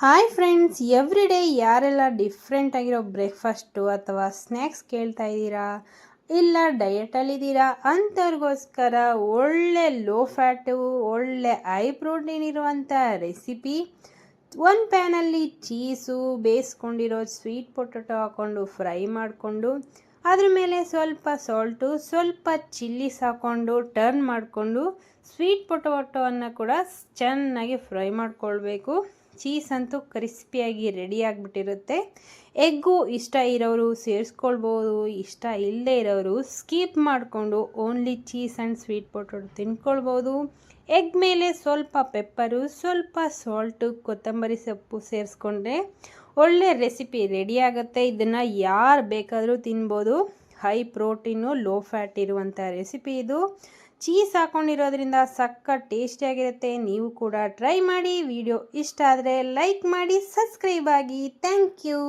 Hi friends, every day ಯಾರೆಲ್ಲ different ಆಗಿರೋ breakfast ಅಥವಾ ಸ್ನ್ಯಾಕ್ಸ್ ಕೇಳ್ತಾ ಇದ್ದೀರಾ, ಇಲ್ಲ ಡಯಟಲ್ಲಿದ್ದೀರಾ ಅಂಥವ್ರಿಗೋಸ್ಕರ ಒಳ್ಳೆ ಲೋ ಫ್ಯಾಟು ಒಳ್ಳೆ ಹೈ ಪ್ರೋಟೀನ್ ಇರುವಂಥ ರೆಸಿಪಿ. ಒಂದು ಪ್ಯಾನಲ್ಲಿ ಚೀಸು, ಬೇಯಿಸ್ಕೊಂಡಿರೋ ಸ್ವೀಟ್ ಪೊಟೊಟೊ ಹಾಕ್ಕೊಂಡು ಫ್ರೈ ಮಾಡಿಕೊಂಡು ಅದ್ರ ಮೇಲೆ ಸ್ವಲ್ಪ ಸಾಲ್ಟು, ಸ್ವಲ್ಪ ಚಿಲ್ಲೀಸ್ ಹಾಕ್ಕೊಂಡು ಟರ್ನ್ ಮಾಡಿಕೊಂಡು ಸ್ವೀಟ್ ಪೊಟೊಟೊವನ್ನು ಕೂಡ ಚೆನ್ನಾಗಿ ಫ್ರೈ ಮಾಡ್ಕೊಳ್ಬೇಕು. ಚೀಸ್ ಅಂತೂ ಕ್ರಿಸ್ಪಿಯಾಗಿ ರೆಡಿ ಆಗಿಬಿಟ್ಟಿರುತ್ತೆ. ಎಗ್ಗು ಇಷ್ಟ ಇರೋರು ಸೇರಿಸ್ಕೊಳ್ಬೋದು, ಇಷ್ಟ ಇಲ್ಲದೆ ಇರೋರು ಸ್ಕಿಪ್ ಮಾಡಿಕೊಂಡು only cheese and sweet potato ತಿನ್ಕೊಳ್ಬೋದು. ಎಗ್ ಮೇಲೆ ಸ್ವಲ್ಪ ಪೆಪ್ಪರು, ಸ್ವಲ್ಪ ಸಾಲ್ಟು, ಕೊತ್ತಂಬರಿ ಸೊಪ್ಪು ಸೇರಿಸ್ಕೊಂಡ್ರೆ ಒಳ್ಳೆ ರೆಸಿಪಿ ರೆಡಿ ಆಗುತ್ತೆ. ಇದನ್ನು ಯಾರು ಬೇಕಾದರೂ ತಿನ್ಬೋದು. ಹೈ ಪ್ರೋಟೀನು ಲೋ ಫ್ಯಾಟ್ ಇರುವಂಥ ರೆಸಿಪಿ ಇದು. ಚೀಸ್ ಹಾಕ್ಕೊಂಡಿರೋದ್ರಿಂದ ಸಖತ್ ಟೇಸ್ಟಿಯಾಗಿರುತ್ತೆ. ನೀವು ಕೂಡ ಟ್ರೈ ಮಾಡಿ. ವಿಡಿಯೋ ಇಷ್ಟ ಆದರೆ ಲೈಕ್ ಮಾಡಿ, ಸಬ್ಸ್ಕ್ರೈಬ್ ಆಗಿ. Thank you.